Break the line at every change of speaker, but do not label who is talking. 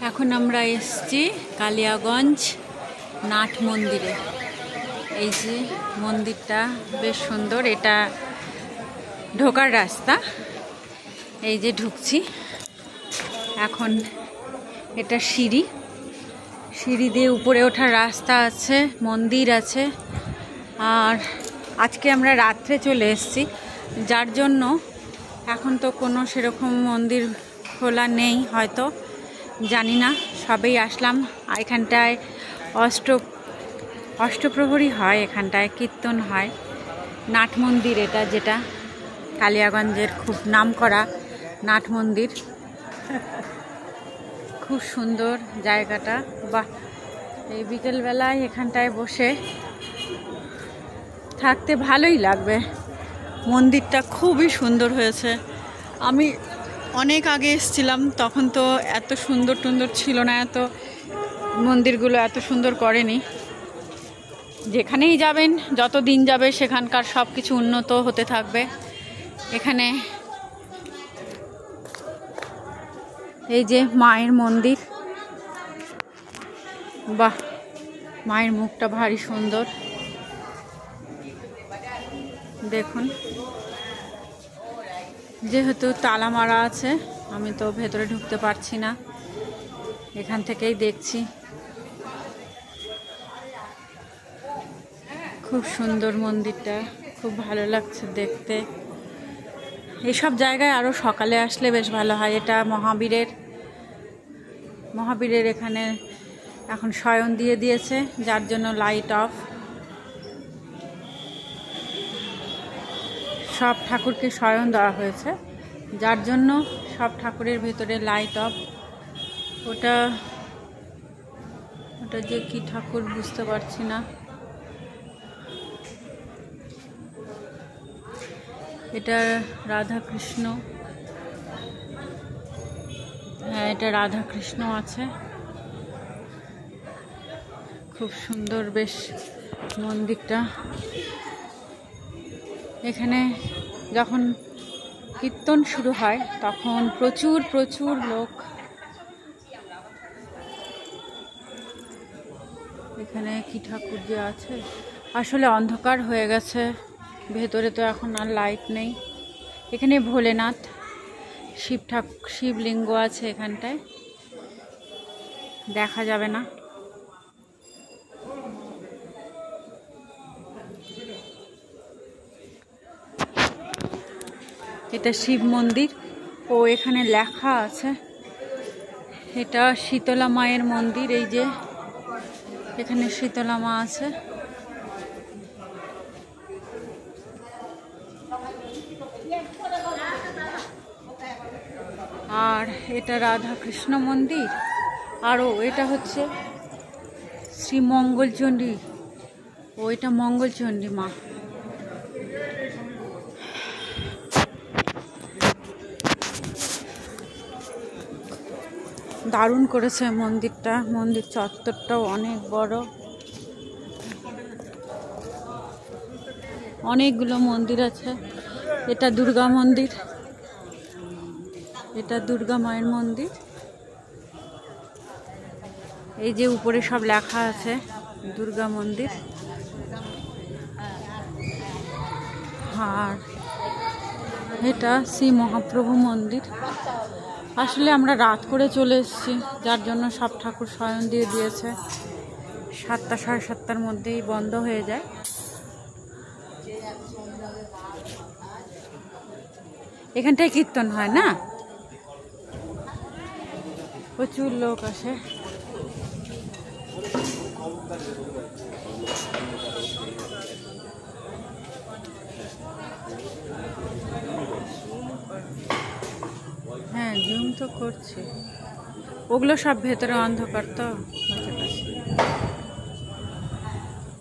এখন আমরা এসেছি কালিয়াগঞ্জ নাট মন্দিরে। এই যে মন্দিরটা বেশ সুন্দর, এটা ঢোকার রাস্তা। এই যে ঢুকছি এখন, এটা সিঁড়ি দিয়ে উপরে ওঠার রাস্তা আছে, মন্দির আছে। আর আজকে আমরা রাত্রে চলে এসেছি, যার জন্য এখন তো কোনো সেরকম মন্দির খোলা নেই, হয়তো জানি না। সবেই আসলাম। এখানটায় অষ্টপ্রহরী হয়, এখানটায় কীর্তন হয়। নাট মন্দির এটা, যেটা কালিয়াগঞ্জের খুব নামকরা নাট মন্দির। খুব সুন্দর জায়গাটা, বাহ! এই বিকেলবেলায় এখানটায় বসে থাকতে ভালোই লাগবে। মন্দিরটা খুবই সুন্দর হয়েছে। আমি অনেক আগে এসেছিলাম, তখন তো এত সুন্দর ছিল না, এত মন্দিরগুলো এত সুন্দর করেনি। যেখানেই যাবেন, যত দিন যাবে সেখানকার সব কিছু উন্নত হতে থাকবে। এখানে এই যে মায়ের মন্দির, বাহ! মায়ের মুখটা ভারী সুন্দর, দেখুন। যেহেতু তালা মারা আছে, আমি তো ভেতরে ঢুকতে পারছি না, এখান থেকেই দেখছি। খুব সুন্দর মন্দিরটা, খুব ভালো লাগছে দেখতে। এইসব জায়গায় আরও সকালে আসলে বেশ ভালো হয়। এটা মহাবীরের এখানে এখন শয়ন দিয়ে দিয়েছে, যার জন্য লাইট অফ। সব ঠাকুরকে শয়ন দেওয়া হয়েছে, যার জন্য সব ঠাকুরের ভিতরে লাইট অফ। ওটা যে কি ঠাকুর বুঝতে পারছি না। এটা রাধাকৃষ্ণ, হ্যাঁ এটা রাধাকৃষ্ণ আছে। খুব সুন্দর বেশ মন্দিরটা। এখানে যখন কীর্তন শুরু হয় তখন প্রচুর লোক। এখানে কি ঠাকুর যে আছে, আসলে অন্ধকার হয়ে গেছে, ভেতরে তো এখন আর লাইট নেই। এখানে ভোলেনাথ, শিবলিঙ্গ আছে, এখানটায় দেখা যাবে না। এটা শিব মন্দির, ও এখানে লেখা আছে এটা শীতলা মায়ের মন্দির। এই যে এখানে শীতলা মা আছে। আর এটা রাধাকৃষ্ণ মন্দির। আরও এটা হচ্ছে শ্রী মঙ্গলচণ্ডী, ও এটা মঙ্গলচণ্ডী মা। দারুণ করেছে মন্দিরটা, মন্দির চত্বরটাও অনেক বড়। অনেকগুলো মন্দির আছে। এটা দুর্গা মন্দির, এটা দুর্গা মায়ের মন্দির। এই যে উপরে সব লেখা আছে দুর্গা মন্দির। আর এটা শ্রী মহাপ্রভু মন্দির। আসলে আমরা রাত করে চলে এসেছি, যার জন্য সব ঠাকুর শয়ন দিয়ে দিয়েছে। 7টা 7:30টার মধ্যেই বন্ধ হয়ে যায়। এখানটায় কীর্তন হয় না, প্রচুর লোক আসে। হ্যাঁ জুম তো করছে, ওগুলো সব ভেতরে অন্ধকার তো।